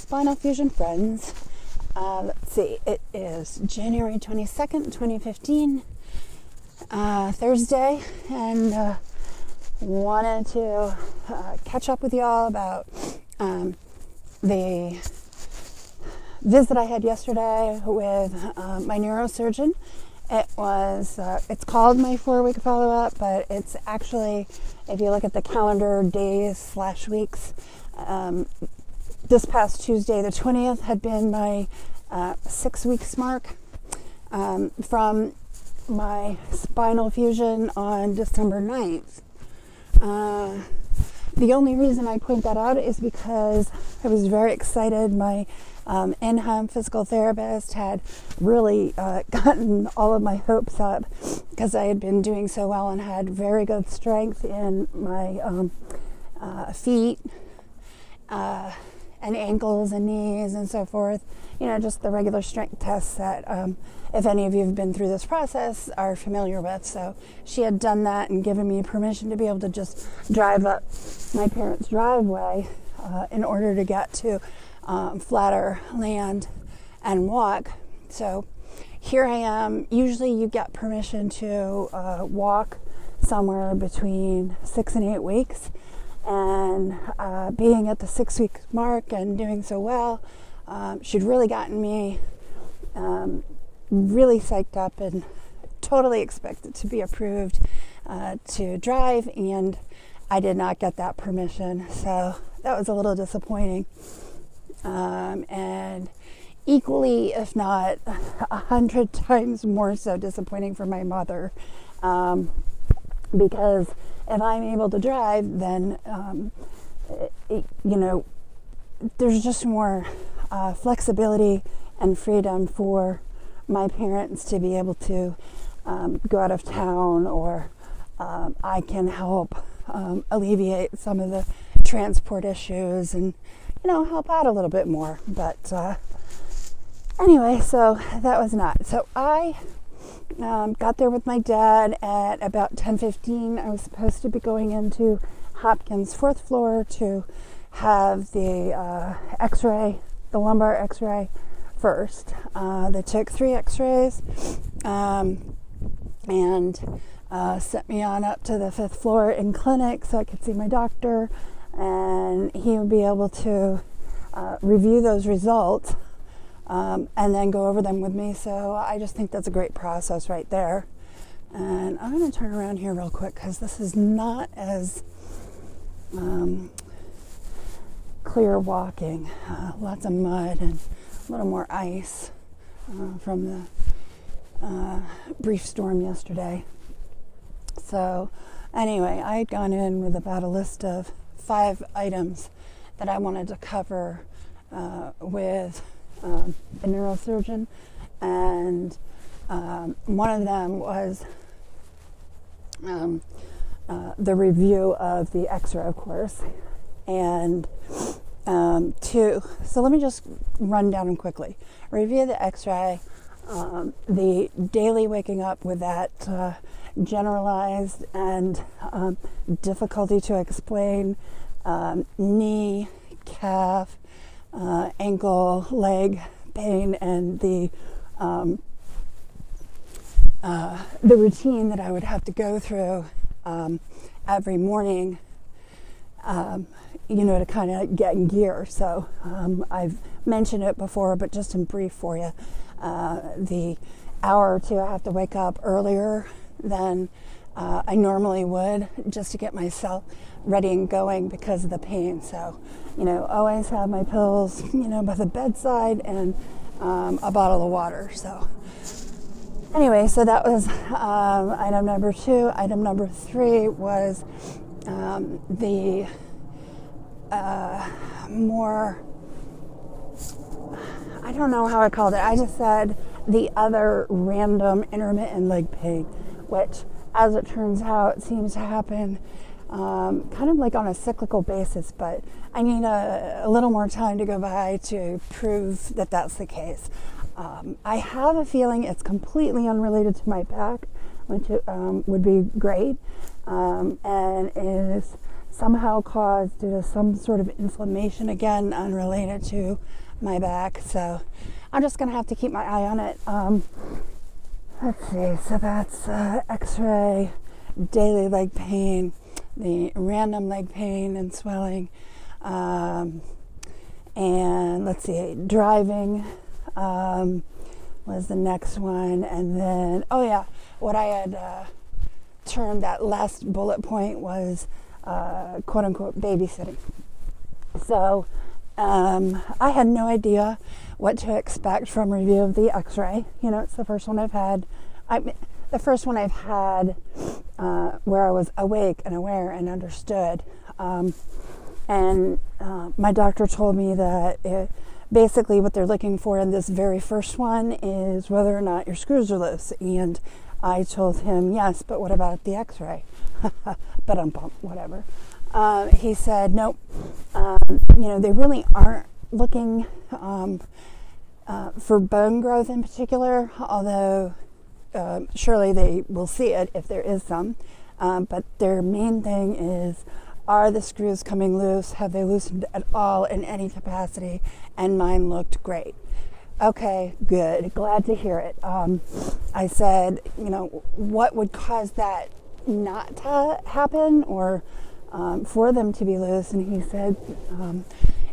Spinal Fusion friends. Let's see, it is January 22nd, 2015, Thursday, and wanted to catch up with y'all about the visit I had yesterday with my neurosurgeon. It's called my 4-week follow-up, but it's actually, if you look at the calendar, days/weeks, this past Tuesday, the 20th, had been my 6 weeks mark from my spinal fusion on December 9th. The only reason I point that out is because I was very excited. My in-home physical therapist had really gotten all of my hopes up because I had been doing so well and had very good strength in my feet and ankles and knees and so forth. You know, just the regular strength tests that if any of you have been through this process are familiar with. So she had done that and given me permission to be able to just drive up my parents' driveway in order to get to flatter land and walk. So here I am. Usually you get permission to walk somewhere between 6 and 8 weeks. And being at the 6 week mark and doing so well, she'd really gotten me really psyched up and totally expected to be approved to drive, and I did not get that permission, so that was a little disappointing. And equally, if not 100 times more so disappointing for my mother, because if I'm able to drive, then there's just more flexibility and freedom for my parents to be able to go out of town, or I can help alleviate some of the transport issues and help out a little bit more. But anyway, so that was not. So I got there with my dad at about 10:15. I was supposed to be going into Hopkins 4th floor to have the x-ray, the lumbar x-ray first. They took 3 x-rays and sent me on up to the 5th floor in clinic so I could see my doctor, and he would be able to review those results and then go over them with me. So I just think that's a great process right there. And I'm going to turn around here real quick because this is not as clear walking. Lots of mud and a little more ice from the brief storm yesterday. So anyway, I had gone in with about a list of 5 items that I wanted to cover with a neurosurgeon, and one of them was the review of the x-ray, of course, and 2, so let me just run down them quickly. Review the x-ray, the daily waking up with that generalized and difficulty to explain knee, calf, ankle, leg pain, and the routine that I would have to go through every morning, to kind of get in gear. So I've mentioned it before, but just in brief for you, the hour or 2 I have to wake up earlier than I normally would just to get myself ready and going because of the pain. So, always have my pills, by the bedside, and a bottle of water. So anyway, so that was item number 2. Item number 3 was the more, I don't know how I called it. I just said the other random intermittent leg pain, which, as it turns out, seems to happen kind of like on a cyclical basis, but I need a little more time to go by to prove that that's the case. I have a feeling it's completely unrelated to my back, which would be great, and is somehow caused due to some sort of inflammation, again, unrelated to my back. So I'm just going to have to keep my eye on it. Let's see, so that's x-ray, daily leg pain, the random leg pain and swelling, and let's see, driving was the next one. And then, what I had termed that last bullet point was quote-unquote babysitting. So I had no idea what to expect from review of the x-ray. It's the first one I've had. Where I was awake and aware and understood. And my doctor told me that basically what they're looking for in this very first one is whether or not your screws are loose. And I told him, yes, but what about the x-ray? But whatever. He said, nope. They really aren't looking for bone growth in particular, although surely they will see it if there is some. But their main thing is, are the screws coming loose? Have they loosened at all in any capacity? And mine looked great. Okay, good. Glad to hear it. I said, what would cause that not to happen or for them to be loose? And he said,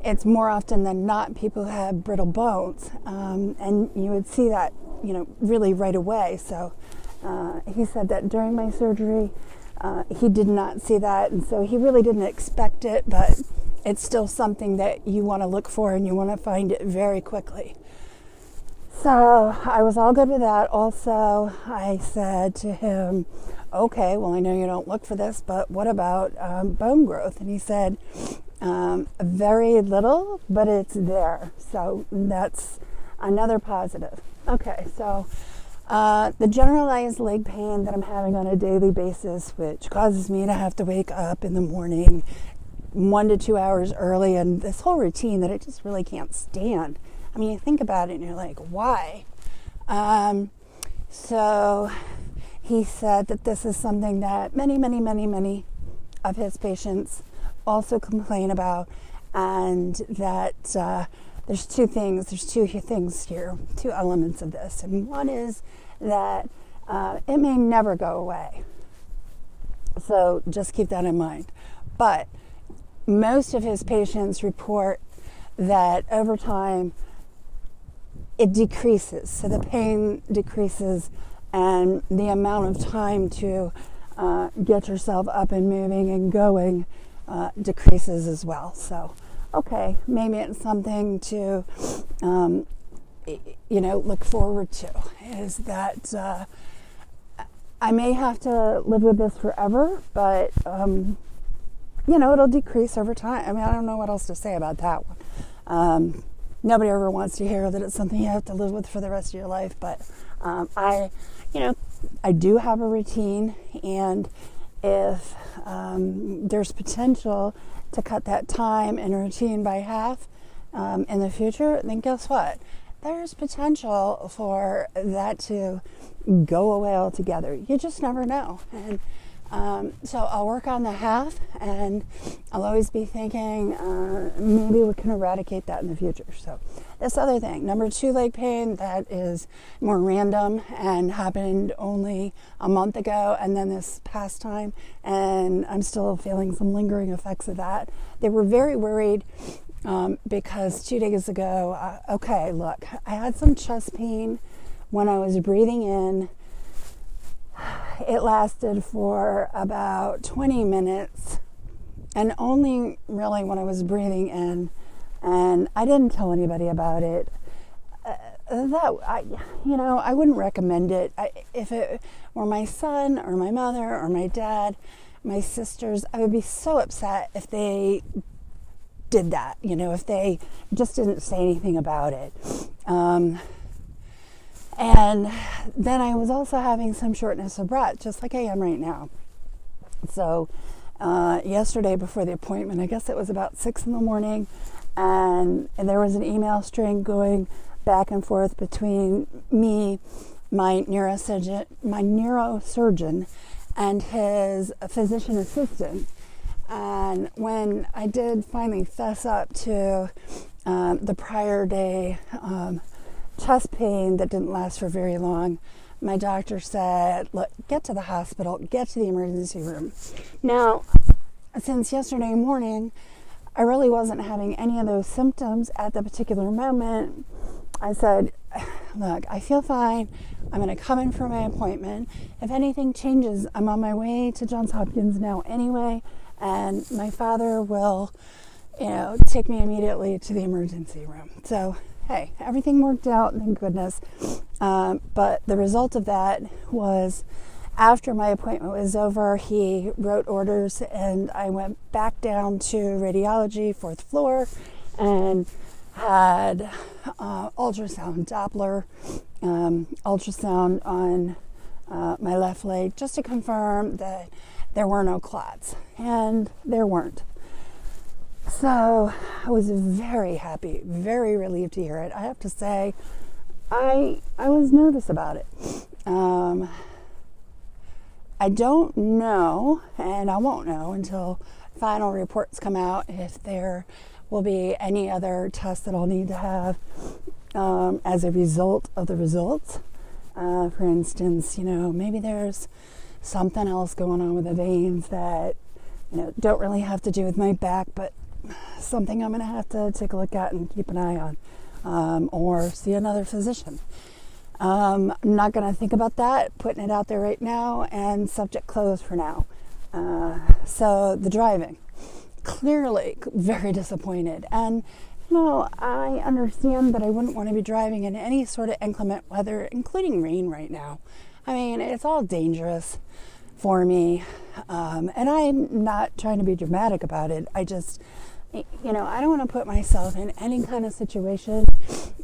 it's more often than not people who have brittle bones. And you would see that, really right away. So he said that during my surgery, he did not see that. And so he really didn't expect it, but it's still something that you want to look for and you want to find it very quickly. So I was all good with that. Also, I said to him, okay, well, I know you don't look for this, but what about bone growth? And he said, very little, but it's there. So that's another positive. Okay, so the generalized leg pain that I'm having on a daily basis, which causes me to have to wake up in the morning 1 to 2 hours early, and this whole routine that I just really can't stand. I mean, you think about it and you're like, why? So he said that this is something that many of his patients also complain about, and that there's two things here, two elements of this. And one is that it may never go away. So just keep that in mind. But most of his patients report that over time it decreases. So the pain decreases and the amount of time to get yourself up and moving and going decreases as well. So, okay, maybe it's something to, look forward to, is that I may have to live with this forever, but, it'll decrease over time. I mean, I don't know what else to say about that one. Nobody ever wants to hear that it's something you have to live with for the rest of your life, but I do have a routine, and if there's potential to cut that time and routine by half in the future, then guess what? There's potential for that to go away altogether. You just never know. And so I'll work on the half, and I'll always be thinking maybe we can eradicate that in the future. So this other thing, number 2 leg pain, that is more random and happened only a month ago, and then this past time, and I'm still feeling some lingering effects of that. They were very worried because 2 days ago, look, I had some chest pain when I was breathing in. It lasted for about 20 minutes, and only really when I was breathing in, and I didn't tell anybody about it. I wouldn't recommend it. If it were my son or my mother or my dad, my sisters, I would be so upset if they did that, if they just didn't say anything about it. And then I was also having some shortness of breath, just like I am right now. So yesterday before the appointment, I guess it was about 6 a.m, and there was an email string going back and forth between me, my neurosurgeon, and his physician assistant. And when I did finally fess up to the prior day chest pain that didn't last for very long, my doctor said, look, get to the hospital, get to the emergency room. Now, since yesterday morning, I really wasn't having any of those symptoms at the particular moment. I said, look, I feel fine. I'm going to come in for my appointment. If anything changes, I'm on my way to Johns Hopkins now anyway, and my father will, take me immediately to the emergency room. So, hey, everything worked out, thank goodness. But the result of that was, after my appointment was over, he wrote orders, and I went back down to radiology, 4th floor, and had ultrasound, Doppler ultrasound on my left leg, just to confirm that there were no clots, and there weren't. So I was very happy, very relieved to hear it. I have to say, I was nervous about it. I don't know, and I won't know until final reports come out, if there will be any other tests that I'll need to have as a result of the results. For instance, maybe there's something else going on with the veins that, don't really have to do with my back, but something I'm going to have to take a look at and keep an eye on, or see another physician. I'm not going to think about that, putting it out there right now, and subject closed for now. So the driving, clearly very disappointed. And, I understand that I wouldn't want to be driving in any sort of inclement weather, including rain right now. I mean, it's all dangerous for me. And I'm not trying to be dramatic about it. I just, I don't want to put myself in any kind of situation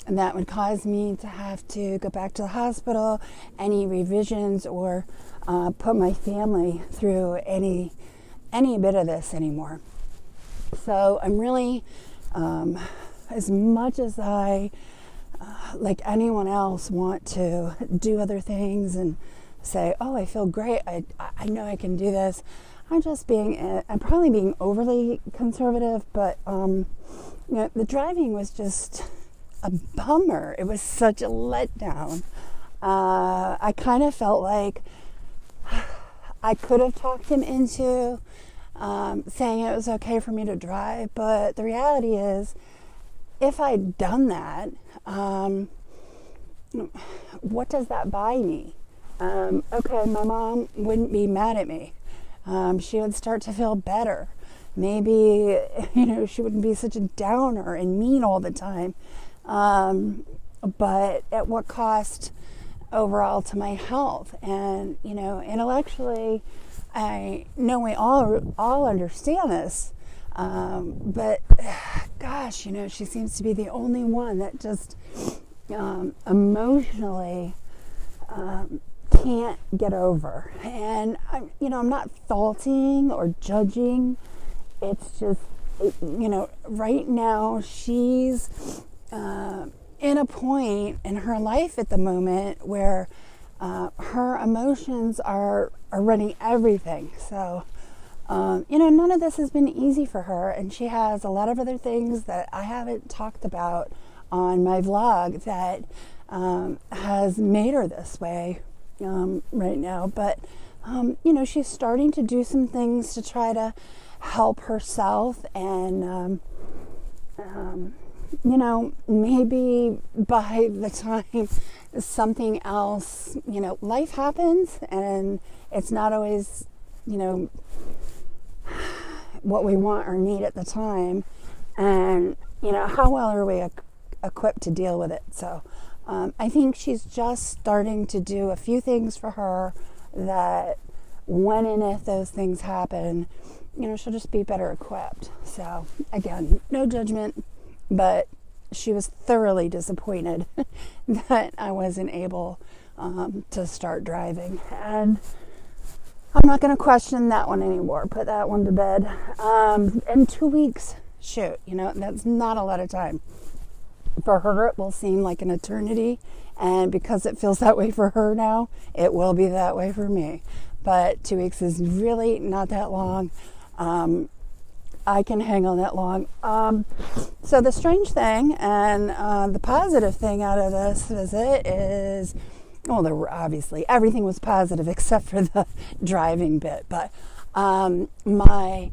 that would cause me to have to go back to the hospital, any revisions, or put my family through any bit of this anymore. So I'm really, as much as I, like anyone else, want to do other things and say, oh, I feel great, I know I can do this, I'm probably being overly conservative, but the driving was just a bummer. It was such a letdown. I kind of felt like I could have talked him into saying it was okay for me to drive, but the reality is, if I'd done that, what does that buy me? Okay, my mom wouldn't be mad at me. She would start to feel better. Maybe, she wouldn't be such a downer and mean all the time. But at what cost overall to my health? And, intellectually, I know we all understand this. But gosh, she seems to be the only one that just emotionally can't get over. And I'm not faulting or judging. It's just, right now she's in a point in her life at the moment where her emotions are running everything. So none of this has been easy for her, and she has a lot of other things that I haven't talked about on my vlog that has made her this way right now. But she's starting to do some things to try to help herself, and maybe by the time something else, life happens, and it's not always what we want or need at the time, and how well are we equipped to deal with it. So I think she's just starting to do a few things for her that, when and if those things happen, she'll just be better equipped. So again, no judgment, but she was thoroughly disappointed that I wasn't able to start driving, and I'm not going to question that one anymore. Put that one to bed. In 2 weeks, shoot, that's not a lot of time. For her, it will seem like an eternity, and because it feels that way for her now, it will be that way for me. But 2 weeks is really not that long. I can hang on that long. So the strange thing and the positive thing out of this visit is, well, obviously everything was positive except for the driving bit. But my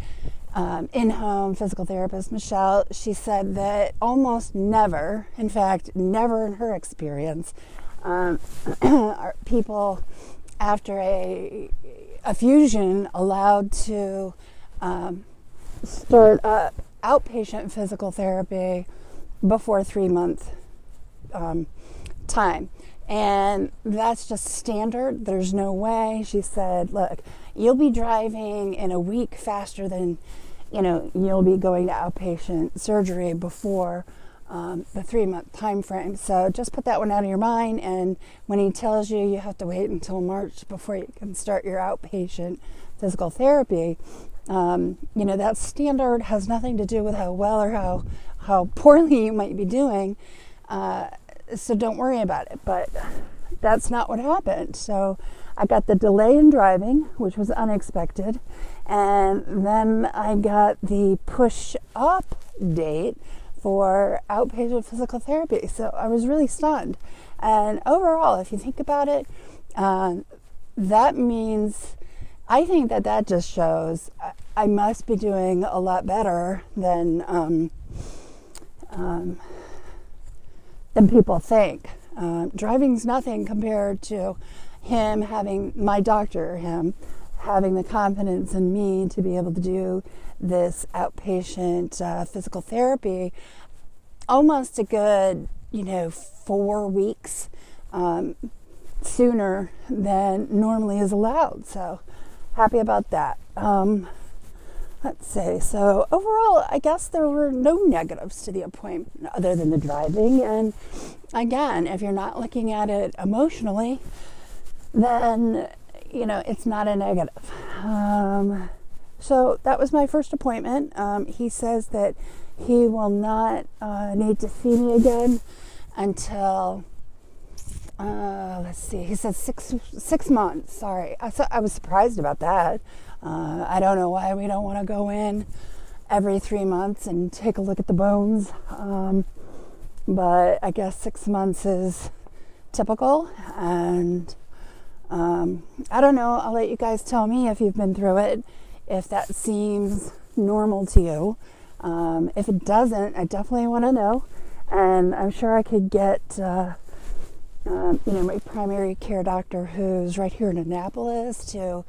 in-home physical therapist, Michelle, she said that almost never, in fact, never in her experience, are people after a fusion allowed to start outpatient physical therapy before 3-month time. And that's just standard. There's no way. She said, look, you'll be driving in a week faster than, you'll be going to outpatient surgery before the 3-month time frame. So just put that one out of your mind. And when he tells you you have to wait until March before you can start your outpatient physical therapy, that's standard, has nothing to do with how well or how poorly you might be doing. So don't worry about it. But that's not what happened. So I got the delay in driving, which was unexpected. And then I got the push up date for outpatient physical therapy. So I was really stunned. And overall, if you think about it, that means, I think that just shows I must be doing a lot better than people think. Driving's nothing compared to him having the confidence in me to be able to do this outpatient physical therapy almost a good 4 weeks sooner than normally is allowed. So happy about that. Let's see. So overall, I guess there were no negatives to the appointment other than the driving. And again, if you're not looking at it emotionally, then, it's not a negative. So that was my first appointment. He says that he will not need to see me again until, let's see, he said six months. Sorry. I was surprised about that. I don't know why we don't want to go in every 3 months and take a look at the bones. But I guess 6 months is typical. And I don't know. I'll let you guys tell me if you've been through it, if that seems normal to you. If it doesn't, I definitely want to know. And I'm sure I could get, my primary care doctor who's right here in Annapolis to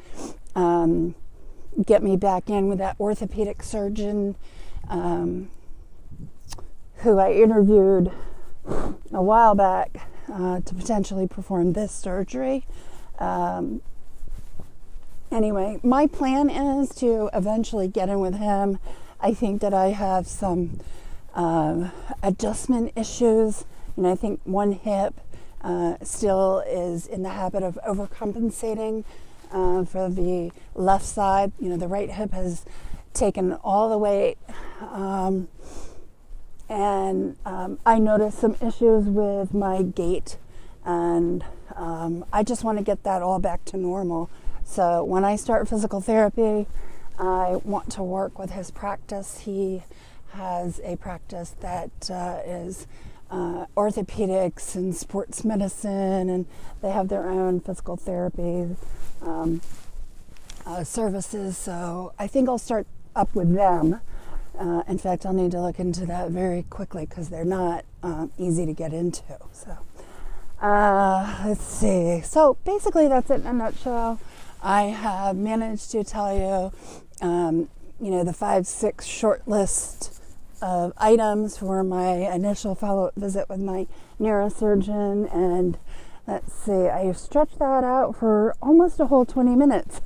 get me back in with that orthopedic surgeon who I interviewed a while back to potentially perform this surgery. Anyway, my plan is to eventually get in with him. I think that I have some adjustment issues. I think one hip still is in the habit of overcompensating for the left side. The right hip has taken all the weight. And I noticed some issues with my gait. And I just want to get that all back to normal. So when I start physical therapy, I want to work with his practice. He has a practice that is orthopedics and sports medicine, and they have their own physical therapy services. So I think I'll start up with them. In fact, I'll need to look into that very quickly because they're not easy to get into. So let's see. So basically that's it in a nutshell. I have managed to tell you, the 5-6 short list of items for my initial follow-up visit with my neurosurgeon. And let's see, I stretched that out for almost a whole 20 minutes.